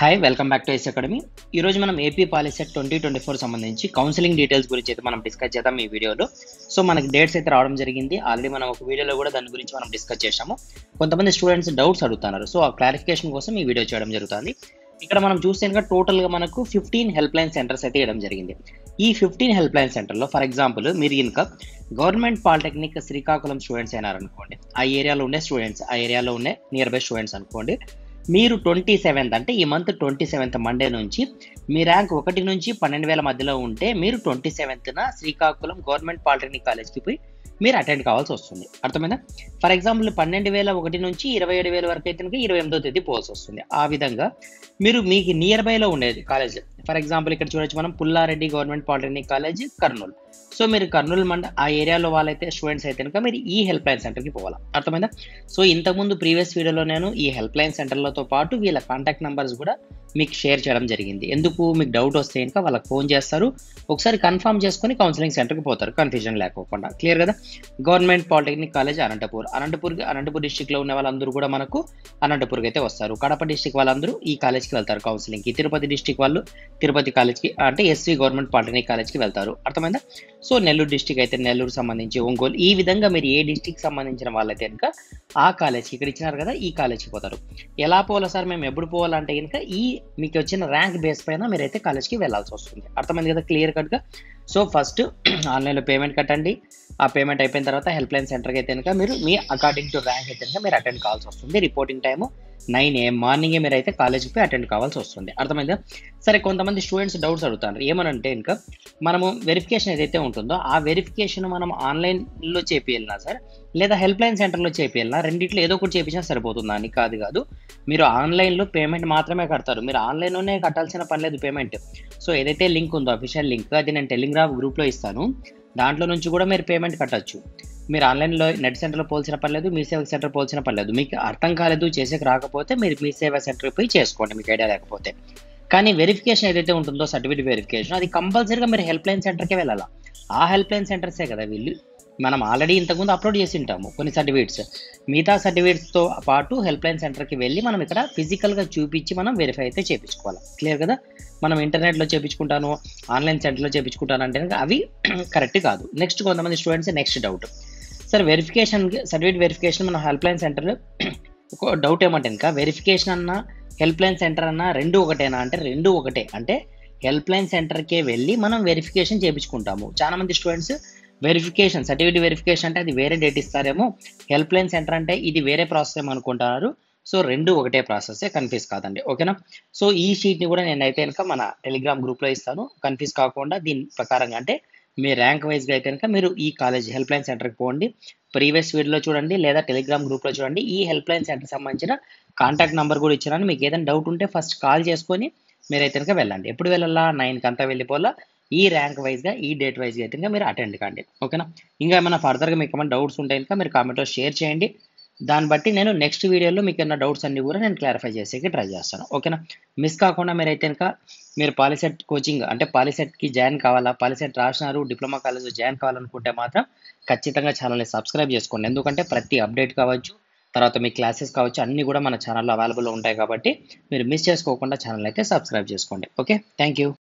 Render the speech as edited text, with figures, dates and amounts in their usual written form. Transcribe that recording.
Hi welcome back to S academy. ఈరోజు మనం AP POLYCET 2024 సంబంధించి కౌన్సిలింగ్ డీటెయిల్స్ గురించి అయితే మనం డిస్కస్ చేద్దాం ఈ వీడియోలో. సో మనకి డేట్స్ అయితే రావడం జరిగింది. ఆల్రెడీ మనం ఒక వీడియోలో కూడా దాని గురించి మనం డిస్కస్ చేశాము. కొంతమంది స్టూడెంట్స్ డౌట్స్ అడుగుతున్నారు. సో ఆ క్లారిఫికేషన్ కోసం ఈ వీడియో చేయడం జరుగుతుంది. ఇక్కడ మనం చూస్తే కనుక టోటల్గా మనకు 15 హెల్ప్ లైన్ సెంటర్స్ అయితే ఇవ్వడం జరిగింది. ఈ 15 హెల్ప్ లైన్ సెంటర్లో ఫర్ ఎగ్జాంపుల్ మీరు ఇంకా గవర్నమెంట్ పాలిటెక్నిక్ శ్రీకాకుళం స్టూడెంట్స్ అయినారనుకోండి, ఆ ఏరియాలో ఉండే స్టూడెంట్స్, ఆ ఏరియాలో ఉండే నియర్ బై స్టూడెంట్స్ అనుకోండి, మీరు 27th అంటే ఈ మంత్ 27th మండే నుంచి మీ ర్యాంక్ 1 నుంచి 12,000 మధ్యలో ఉంటే మీరు 27th శ్రీకాకుళం గవర్నమెంట్ పాలిటెక్నిక్ కాలేజ్కి పోయి మీరు అటెండ్ కావాల్సి వస్తుంది. అర్థమైందా? ఫర్ ఎగ్జాంపుల్ 12,001 నుంచి 27,000 వరకు అయితే 28వ తేదీ పోవాల్సి వస్తుంది. ఆ విధంగా మీరు మీకు నియర్ బైలో ఉండేది కాలేజ్, ఫర్ ఎగ్జాంపుల్ ఇక్కడ చూడొచ్చు మనం Pulla Reddy government polytechnic college Kurnool. So మీరు కర్నూలు ఆ ఏరియాలో వాళ్ళైతే స్టూడెంట్స్ అయితే కనుక మీరు ఈ హెల్ప్ లైన్ సెంటర్కి పోవాలి. అర్థమైందా? సో ఇంతకుముందు ప్రీవియస్ వీడియోలో నేను ఈ హెల్ప్ లైన్ సెంటర్లతో పాటు వీళ్ళ కాంటాక్ట్ నెంబర్స్ కూడా మీకు షేర్ చేయడం జరిగింది. ఎందుకు మీకు డౌట్ వస్తే కనుక వాళ్ళకి ఫోన్ చేస్తారు, ఒకసారి కన్ఫర్మ్ చేసుకొని కౌన్సిలింగ్ సెంటర్కి పోతారు, కన్ఫ్యూజన్ లేకోకుండా. క్లియర్ కదా? గవర్నమెంట్ పాలిటెక్నిక్ కాలేజ్ అనంతపూర్ డిస్టిక్లో ఉన్న వాళ్ళందరూ కూడా మనకు అనంతపూర్కి అయితే వస్తారు. కడప డిస్టిక్ వాళ్ళందరూ ఈ కాలేజ్కి వెళ్తారు కౌన్సిలింగ్కి. తిరుపతి డిస్టిక్ వాళ్ళు తిరుపతి కాలేజ్కి అంటే ఎస్వి గవర్నమెంట్ పాలిటెక్నిక్ కాలేజ్కి వెళ్తారు. అర్థమైందా? సో నెల్లూరు డిస్టిక్ అయితే నెల్లూరు సంబంధించి, ఒంగోలు, ఈ విధంగా మీరు ఏ డిస్టిక్ సంబంధించిన వాళ్ళైతే కనుక ఆ కాలేజ్కి, ఇక్కడ ఇచ్చినారు కదా ఈ కాలేజ్కి పోతారు. ఎలా పోవాలా సార్, మేము ఎప్పుడు పోవాలంటే కనుక ఈ మీకు వచ్చిన ర్యాంక్ బేస్ పైన మీరైతే కాలేజ్కి వెళ్ళాల్సి వస్తుంది. అర్థమైంది కదా క్లియర్ కట్గా? సో ఫస్ట్ ఆన్లైన్లో పేమెంట్ కట్టండి. ఆ పేమెంట్ అయిపోయిన తర్వాత హెల్ప్ లైన్ సెంటర్కి అయితే కనుక మీరు మీ అకార్డింగ్ టు ర్యాంక్ అయితే కనుక మీరు అటెండ్ కావాల్సి వస్తుంది. రిపోర్టింగ్ టైము 9 AM మార్నింగే మీరు అయితే కాలేజ్కి పోయి అటెండ్ కావాల్సి వస్తుంది. అర్థమైందా? సరే, కొంతమంది స్టూడెంట్స్ డౌట్స్ అడుగుతారు. ఏమనంటే ఇంకా మనము వెరిఫికేషన్ ఏదైతే ఉంటుందో ఆ వెరిఫికేషన్ మనం ఆన్లైన్లో చేపియాలన్నా సార్, లేదా హెల్ప్ లైన్ సెంటర్లో చేపియాలన్నా, రెండిట్లో ఏదో ఒకటి చేపించినా సరిపోతుందా అని? కాదు, మీరు ఆన్లైన్లో పేమెంట్ మాత్రమే కడతారు. మీరు ఆన్లైన్లోనే కట్టాల్సిన పని లేదు పేమెంట్. సో ఏదైతే లింక్ ఉందో అఫీషియల్ లింక్, అది నేను టెలిగ్రామ్ గ్రూప్లో ఇస్తాను, దాంట్లో నుంచి కూడా మీరు పేమెంట్ కట్టచ్చు. మీరు ఆన్లైన్లో నెట్ సెంటర్లో పోల్చిన పని లేదు, మీ సేవా సెంటర్ పోల్చిన పని లేదు. మీకు అర్థం కాలేదు, చేసేకి రాకపోతే మీరు మీ సేవా సెంటర్కి పోయి చేసుకోండి, మీకు ఐడియా లేకపోతే. కానీ వెరిఫికేషన్ ఏదైతే ఉంటుందో సర్టిఫికేట్ వెరిఫికేషన్, అది కంపల్సరీగా మీరు హెల్ప్ లైన్ సెంటర్కే వెళ్ళాలి. ఆ హెల్ప్ లైన్ సెంటర్సే కదా వీళ్ళు మనం ఆల్రెడీ ఇంతకుముందు అప్లోడ్ చేసి ఉంటాము కొన్ని సర్టిఫికేట్స్. మిగతా సర్టిఫికేట్స్తో పాటు హెల్ప్ లైన్ సెంటర్కి వెళ్ళి మనం ఇక్కడ ఫిజికల్గా చూపించి మనం వెరిఫై అయితే చేయించుకోవాలి. క్లియర్ కదా? మనం ఇంటర్నెట్లో చేయించుకుంటాను, ఆన్లైన్ సెంటర్లో చేయించుకుంటాను అంటే అవి కరెక్ట్ కాదు. నెక్స్ట్ కొంతమంది students next doubt, sir verification certificate verification మన హెల్ప్ లైన్ సెంటర్లో ఒక డౌట్ ఏమంటే ఇంకా వెరిఫికేషన్ అన్న హెల్ప్ లైన్ సెంటర్ అన్న రెండు ఒకటేనా అంటే రెండు ఒకటే. అంటే హెల్ప్ లైన్ సెంటర్కే వెళ్ళి మనం వెరిఫికేషన్ చేయించుకుంటాము. చాలా మంది స్టూడెంట్స్ వెరిఫికేషన్ సర్టిఫికేట్ వెరిఫికేషన్ అంటే అది వేరే డేట్ ఇస్తారేమో, హెల్ప్ లైన్ సెంటర్ అంటే ఇది వేరే ప్రాసెస్ ఏమో అనుకుంటున్నారు. సో రెండు ఒకటే ప్రాసెస్, కన్ఫ్యూజ్ కాదండి. ఓకేనా? సో ఈ షీట్ని కూడా నేను అయితే కనుక మన టెలిగ్రామ్ గ్రూప్లో ఇస్తాను. కన్ఫ్యూజ్ కాకుండా దీని ప్రకారంగా అంటే మీ ర్యాంక్ వైజ్గా అయితే కనుక మీరు ఈ కాలేజ్ హెల్ప్ లైన్ సెంటర్కి పోండి. ప్రీవియస్ వీడియోలో చూడండి లేదా టెలిగ్రామ్ గ్రూప్లో చూడండి. ఈ హెల్ప్ లైన్ సెంటర్ సంబంధించిన కాంటాక్ట్ నెంబర్ కూడా ఇచ్చినాను. మీకు ఏదైనా డౌట్ ఉంటే ఫస్ట్ కాల్ చేసుకొని మీరైతే కనుక వెళ్ళండి. ఎప్పుడు వెళ్ళాలా? 9కి అంతా వెళ్ళిపోవాలా. ఈ ర్యాంక్ వైజ్గా ఈ డేట్ వైజ్గా అయితే కనుక మీరు అటెండ్ కాండి. ఓకేనా? ఇంకా ఏమైనా ఫర్దర్గా మీకు ఏమైనా డౌట్స్ ఉంటే కనుక మీరు కామెంట్లో షేర్ చేయండి. దాన్ని బట్టి నేను నెక్స్ట్ వీడియోలో మీకు ఏమైనా డౌట్స్ అన్ని కూడా నేను క్లారిఫై చేసేకి ట్రై చేస్తాను. ఓకేనా? మిస్ కాకుండా మీరైతే కనుక మీరు పాలిసెట్ కోచింగ్ అంటే పాలిసెట్కి జాయిన్ కావాలా, పాలిసెట్ రాసినారు, డిప్లొమా కాలేజ్లో జాయిన్ కావాలనుకుంటే మాత్రం ఖచ్చితంగా ఛానల్ని సబ్స్క్రైబ్ చేసుకోండి. ఎందుకంటే ప్రతి అప్డేట్ కావచ్చు, తర్వాత మీ క్లాసెస్ కావచ్చు, అన్నీ కూడా మన ఛానల్లో అవైలబుల్లో ఉంటాయి. కాబట్టి మీరు మిస్ చేసుకోకుండా ఛానల్ అయితే సబ్స్క్రైబ్ చేసుకోండి. Okay, thank you.